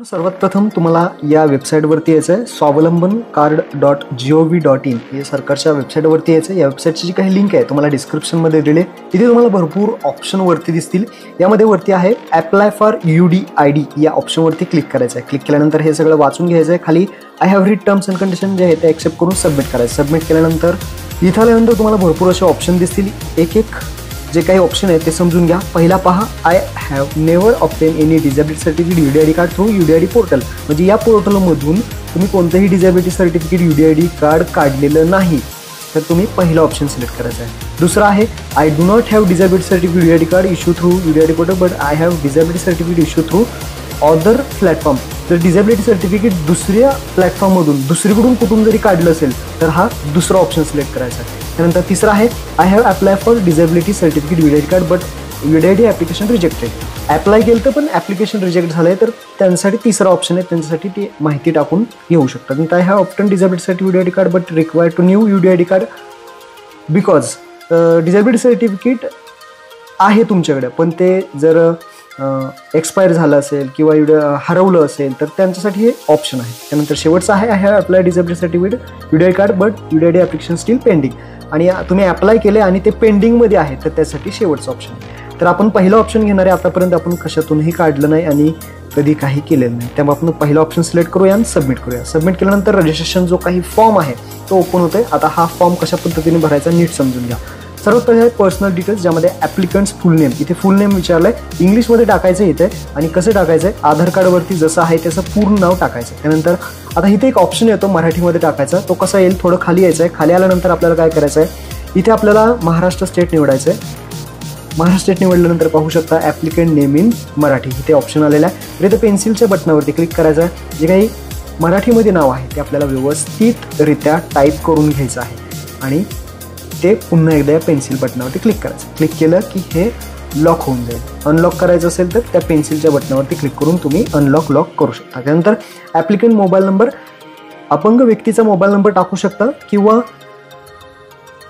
सर्वात प्रथम तुम्हाला या वेबसाईटवरती यायचं आहे स्वावलंबनकार्ड.gov.in हे सरकारच्या वेबसाईटवरती यायचं आहे। या वेबसाईटची जी काही लिंक आहे तुम्हाला डिस्क्रिप्शनमध्ये दिली आहे। इथे तुम्हाला भरपूर ऑप्शन वरती दिसतील। यामध्ये वरती आहे अप्लाय फॉर UDID या ऑप्शनवरती क्लिक करायचं आहे। क्लिक केल्यानंतर हे सगळं वाचून घ्यायचं आहे। खाली I have read terms and condition जे आहे ते ॲक्सेप्ट करून सबमिट करायचं। सबमिट केल्यानंतर इथं आल्यानंतर तुम्हाला भरपूर असे ऑप्शन दिसतील। एक एक जे काही ऑप्शन आहे ते समजून घ्या। पहिला पहा I have never obtain any disability certificate UDID card through UDID portal, म्हणजे या पोर्टलमधून तुम्ही कोणतेही डिझॅबिलिटी सर्टिफिकेट UDID कार्ड काढलेलं नाही तर तुम्ही पहिला ऑप्शन सिलेक्ट करायचा आहे। दुसरा आहे I do not have disability certificate UDID card issue through UDID portal but I have disability certificate issue through other platform. जर डिझॅबिलिटी सर्टिफिकेट दुसऱ्या प्लॅटफॉर्ममधून दुसरीकडून कुठून जरी काढलं असेल तर हा दुसरा ऑप्शन सिलेक्ट करायचा आहे। त्यानंतर तिसरा आहे I have apply for disability certificate UDID card but UDID application rejected. Apply केलं तर पण ॲप्लिकेशन रिजेक्ट झालं आहे तर त्यांच्यासाठी तिसरा ऑप्शन आहे, त्यांच्यासाठी ती माहिती टाकून घेऊ शकतात। नंतर I have obtained disability certificate UDID card but required to new UDID card because disability certificate आहे तुमच्याकडे पण ते जर एक्सपायर झालं असेल किंवा हरवलं असेल तर त्यांच्यासाठी हे ऑप्शन आहे। त्यानंतर शेवटचं आहे I have apply disability certificate UDID card but UDID application steel pending, आणि तुम्ही अप्लाय केले आणि ते पेंडिंगमध्ये आहे तर त्यासाठी शेवटचं ऑप्शन आहे। तर आपण पहिला ऑप्शन घेणार आहे। आतापर्यंत आपण कशातूनही काढलं नाही आणि कधी काही केलेलं नाही, त्यामुळे आपण पहिला ऑप्शन सिलेक्ट करूया आणि सबमिट करूया। सबमिट केल्यानंतर रजिस्ट्रेशन जो काही फॉर्म आहे तो ओपन होतोय। आता हा फॉर्म कशा पद्धतीने भरायचा नीट समजून घ्या। सर्वात पहिले आहे पर्सनल डिटेल्स, ज्यामध्ये ॲप्लिकंट्स फुल नेम, इथे फुल नेम विचारलंय इंग्लिशमध्ये टाकायचं इथे, आणि कसं टाकायचं आहे आधार कार्डवरती जसं आहे त्याचं पूर्ण नाव टाकायचं। त्यानंतर आता इथे एक ऑप्शन येतो मराठीमध्ये टाकायचा, तो कसा येईल थोडं खाली यायचं आहे। खाली आल्यानंतर आपल्याला काय करायचं आहे, इथे आपल्याला महाराष्ट्र स्टेट निवडायचं आहे। महाराष्ट्र स्टेट निवडल्यानंतर पाहू शकता ॲप्लिकंट नेम इन मराठी इथे ऑप्शन आलेला आहे। तर इथे पेन्सिलच्या बटनावरती क्लिक करायचं आहे। जे काही मराठीमध्ये नाव आहे ते आपल्याला व्यवस्थितरित्या टाईप करून घ्यायचं आहे आणि ते पुन्हा एकदा या पेन्सिल बटनावरती क्लिक करायचं। क्लिक केलं की हे लॉक होऊन जाईल। अनलॉक करायचं असेल तर त्या पेन्सिलच्या बटनावरती क्लिक करून तुम्ही अनलॉक करू शकता। त्यानंतर ॲप्लिकंट मोबाईल नंबर, अपंग व्यक्तीचा मोबाईल नंबर टाकू शकता किंवा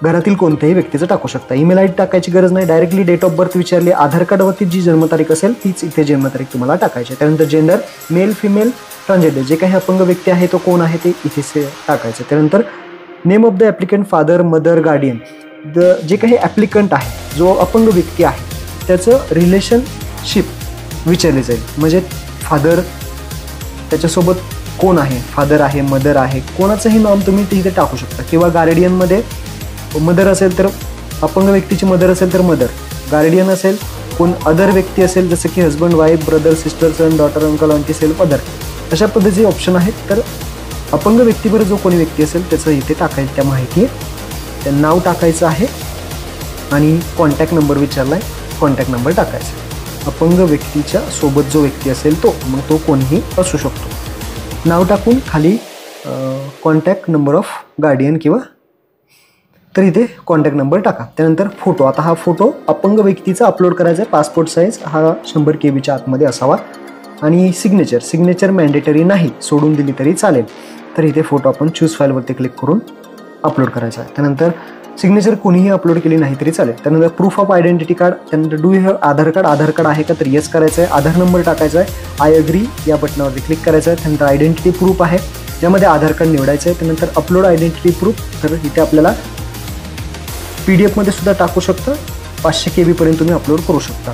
घरातील कोणत्याही व्यक्तीचं टाकू शकता। ईमेल ID टाकायची गरज नाही, डायरेक्टली डेट ऑफ बर्थ विचारली, आधार कार्डवरती जी जन्मतारीख असेल तीच इथे जन्मतारीख तुम्हाला टाकायची। त्यानंतर जेंडर मेल फिमेल ट्रान्सजेंडर, जे काही अपंग व्यक्ती आहे तो कोण आहे ते इथे टाकायचं। त्यानंतर name of the applicant father mother guardian, जे काही ॲप्लिकंट आहे जो अपंग व्यक्ती आहे त्याचं रिलेशनशिप विचारले जाईल, म्हणजे फादर त्याच्यासोबत कोण आहे, फादर आहे मदर आहे कोणाचंही नाम तुम्ही तिथे टाकू शकता। किंवा गार्डियनमध्ये मदर असेल तर अपंग व्यक्तीची मदर असेल तर मदर, गार्डियन असेल कोण अदर व्यक्ती असेल जसं की husband wife brother sister son daughter uncle aunty self other, अशा पद्धतीचे ऑप्शन आहेत। तर अपंग व्यक्तीबरोबर जो कोणी व्यक्ती असेल त्याचं इथे टाकायचं, त्या माहिती त्या नाव टाकायचं आहे आणि कॉन्टॅक्ट नंबर विचारला आहे, कॉन्टॅक्ट नंबर टाकायचा। अपंग व्यक्तीच्या सोबत जो व्यक्ती असेल तो, मग तो कोणीही असू शकतो। नाव टाकून खाली कॉन्टॅक्ट नंबर ऑफ गार्डियन किंवा तर इथे कॉन्टॅक्ट नंबर टाका। त्यानंतर फोटो, आता हा फोटो अपंग व्यक्तीचा अपलोड करायचा आहे। पासपोर्ट साईज हा 100 KB आतमध्ये असावा। आणि सिग्नेचर मॅन्डेटरी नाही, सोडून दिली तरी चालेल। तर इथे फोटो आपण चूज फाईलवरती क्लिक करून अपलोड करायचा आहे। त्यानंतर सिग्नेचर कोणीही अपलोड केली नाही तरी चालेल। त्यानंतर प्रूफ ऑफ आयडेंटिटी कार्ड, त्यानंतर do you have Aadhaar card आहे का तर येस करायचं आहे। आधार नंबर टाकायचा आहे, आय अग्री या बटनावरती क्लिक करायचं आहे। त्यानंतर आयडेंटिटी प्रूफ आहे ज्यामध्ये आधार कार्ड निवडायचं आहे। त्यानंतर अपलोड आयडेंटिटी प्रूफ, तर इथे आपल्याला PDF मध्ये सुद्धा टाकू शकता, 500 KB पर्यंत तुम्ही अपलोड करू शकता।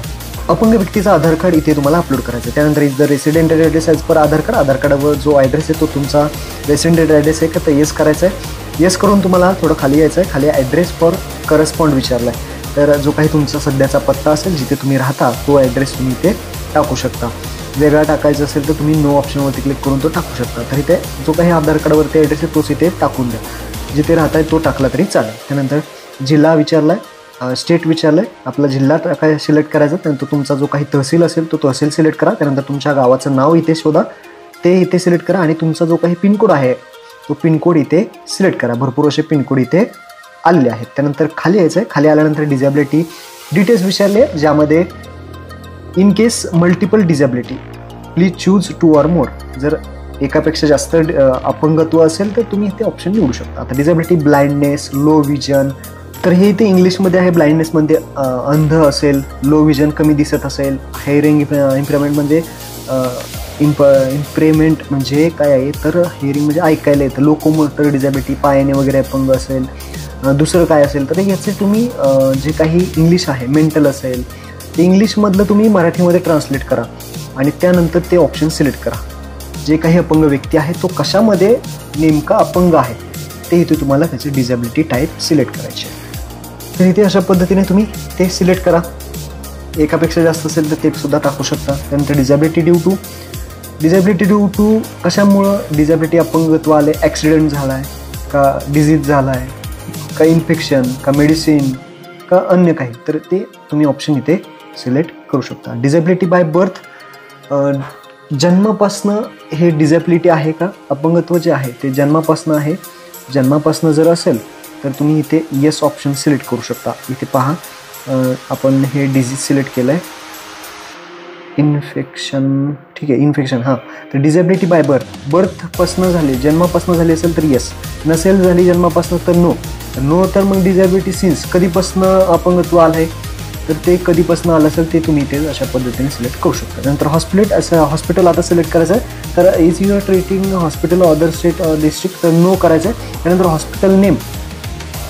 अपंग व्यक्तीचा आधार कार्ड इथे तुम्हाला अपलोड करायचं आहे। त्यानंतर is the resident address as per Aadhaar कार्डवर जो ॲड्रेस आहे तो तुमचा रेसिडेंट ॲड्रेस आहे का तर येस करायचं आहे। येस करून तुम्हाला थोडं खाली यायचं आहे। खाली ॲड्रेस फॉर करस्पॉन्ड विचारला आहे, तर जो काही तुमचा सध्याचा पत्ता असेल जिथे तुम्ही राहता तो ॲड्रेस तुम्ही इथे टाकू शकता। वेगळा टाकायचा असेल तर तुम्ही नो ऑप्शनवरती क्लिक करून तो टाकू शकता। तर इथे जो काही आधार कार्डवरती ॲड्रेस आहे तोच इथे टाकून द्या, जिथे राहताय तो टाकला तरी चालेल। त्यानंतर जिल्हा विचारला आहे, स्टेट विचारलं आहे, आपला जिल्हा काय सिलेक्ट करायचा। त्यानंतर तुमचा जो काही तहसील असेल तो तहसील सिलेक्ट करा। त्यानंतर तुमच्या गावाचं नाव इथे शोधा, ते इथे सिलेक्ट करा आणि तुमचा जो काही पिनकोड आहे तो पिनकोड इथे सिलेक्ट करा। भरपूर असे पिनकोड इथे आलेले आहेत। त्यानंतर खाली यायचं आहे। खाली आल्यानंतर डिझॅबिलिटी डिटेल्स विचारले, ज्यामध्ये in case multiple disability please choose 2 or more, जर एकापेक्षा जास्त अपंगत्व असेल तर तुम्ही इथे ऑप्शन निवडू शकता। आता डिझॅबिलिटी ब्लाइंडनेस, लो विजन, तर हे इथे इंग्लिशमध्ये आहे। ब्लाइंडनेसमध्ये अंध असेल, लो विजन कमी दिसत असेल, हेअरिंग इम्पेअरमेंट म्हणजे इम्प्रेमेंट म्हणजे काय आहे तर हिअरिंग म्हणजे ऐकायला येतं, लोकोमोटर डिझॅबिलिटी पायाने वगैरे अपंग असेल, दुसरं काय असेल तर याचे तुम्ही जे काही इंग्लिश आहे मेंटल असेल ते इंग्लिशमधलं तुम्ही मराठीमध्ये ट्रान्सलेट करा आणि त्यानंतर ते ऑप्शन सिलेक्ट करा. जे काही अपंग व्यक्ती आहे तो कशामध्ये नेमका अपंग आहे ते इथे तुम्हाला त्याची डिझॅबिलिटी टाईप सिलेक्ट करायची आहे. तर इथे अशा पद्धतीने तुम्ही ते सिलेक्ट करा. एकापेक्षा जास्त असेल तर ते सुद्धा टाकू शकता. त्यानंतर डिझॅबिलिटी ड्यू टू कशामुळं डिझॅबिलिटी अपंगत्व आले, ॲक्सिडेंट झाला आहे का, डिझीज झाला आहे का, इन्फेक्शन का, मेडिसिन का अन्य काही, तर ते तुम्ही ऑप्शन इथे सिलेक्ट करू शकता. डिझॅबिलिटी बाय बर्थ, जन्मापासनं हे डिझॅबिलिटी आहे का, अपंगत्व जे आहे ते जन्मापासनं आहे. जन्मापासनं जर असेल तर तुम्ही इथे येस ऑप्शन सिलेक्ट करू शकता. इथे पहा आपण हे डिझीज सिलेक्ट केलं आहे, इन्फेक्शन, ठीक आहे इन्फेक्शन. हां, तर डिझॅबिलिटी बाय बर्थपासनं झाली, जन्मापासनं झाली असेल तर येस, नसेल झाली जन्मापासनं तर नो. तर मग डिझॅबिलिटी सिन्स कधीपासनं अपंगत्व आलं आहे तर ते कधीपासनं आलं असेल ते तुम्ही इथे अशा पद्धतीने सिलेक्ट करू शकता. नंतर हॉस्पिटल आता सिलेक्ट करायचं आहे, तर is your treating hospital other state district, तर नो करायचं आहे. त्यानंतर हॉस्पिटल नेम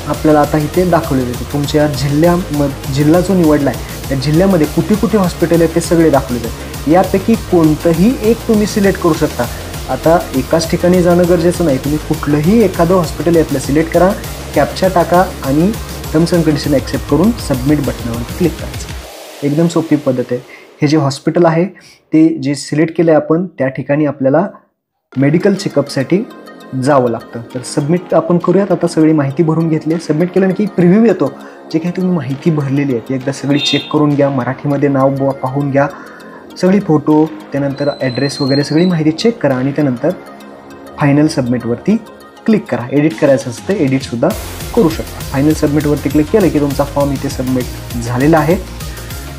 आपल्याला आता इथे दाखवलेलं आहे. तुमच्या जिल्हा जो निवडला आहे त्या जिल्ह्यामध्ये कुठे कुठे हॉस्पिटल आहे ते सगळे दाखवलेले आहेत. यापैकी कोणतंही एक तुम्ही सिलेक्ट करू शकता. आता एकाच ठिकाणी जाणं गरजेचं नाही, तुम्ही कुठलंही एखादं हॉस्पिटल यातलं सिलेक्ट करा, कॅप्चा टाका आणि टर्म्स अँड कंडिशन ॲक्सेप्ट करून सबमिट बटनावर क्लिक करायचं. एकदम सोपी पद्धत आहे. हे जे हॉस्पिटल आहे ते जे सिलेक्ट केलं आहे आपण त्या ठिकाणी आपल्याला मेडिकल चेकअपसाठी जावं लागतं. तर सबमिट आपण करूयात. आता सगळी माहिती भरून घेतली आहे. सबमिट केलं की प्रिव्ह्यू येतो, जे काही तुम्ही माहिती भरलेली आहे ती एकदा सगळी चेक करून घ्या, मराठीमध्ये नाव पाहून घ्या, सगळी फोटो, त्यानंतर ॲड्रेस वगैरे सगळी माहिती चेक करा आणि त्यानंतर फायनल सबमिटवरती क्लिक करा. एडिट करायचं असतं एडिटसुद्धा करू शकता. फायनल सबमिटवरती क्लिक केलं की तुमचा फॉर्म इथे सबमिट झालेला आहे.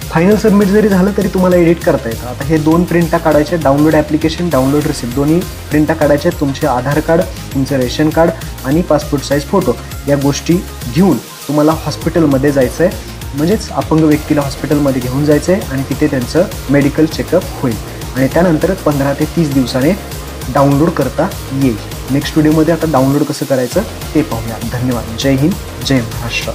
फायनल सबमिट जरी झालं तरी तुम्हाला एडिट करता येतं. आता हे 2 प्रिंटा काढायचे, डाउनलोड ॲप्लिकेशन, डाउनलोड रिसिप्ट, दोन्ही प्रिंटा काढायचे. तुमचे आधार कार्ड, तुमचं रेशन कार्ड आणि पासपोर्ट साईज फोटो या गोष्टी घेऊन तुम्हाला हॉस्पिटलमध्ये जायचं आहे, म्हणजेच अपंग व्यक्तीला हॉस्पिटलमध्ये घेऊन जायचं आहे आणि तिथे त्यांचं मेडिकल चेकअप होईल आणि त्यानंतर 15 ते 30 दिवसाने डाउनलोड करता येईल. नेक्स्ट व्हिडिओमध्ये आता डाउनलोड कसं करायचं ते पाहूया. धन्यवाद. जय हिंद, जय महाराष्ट्र.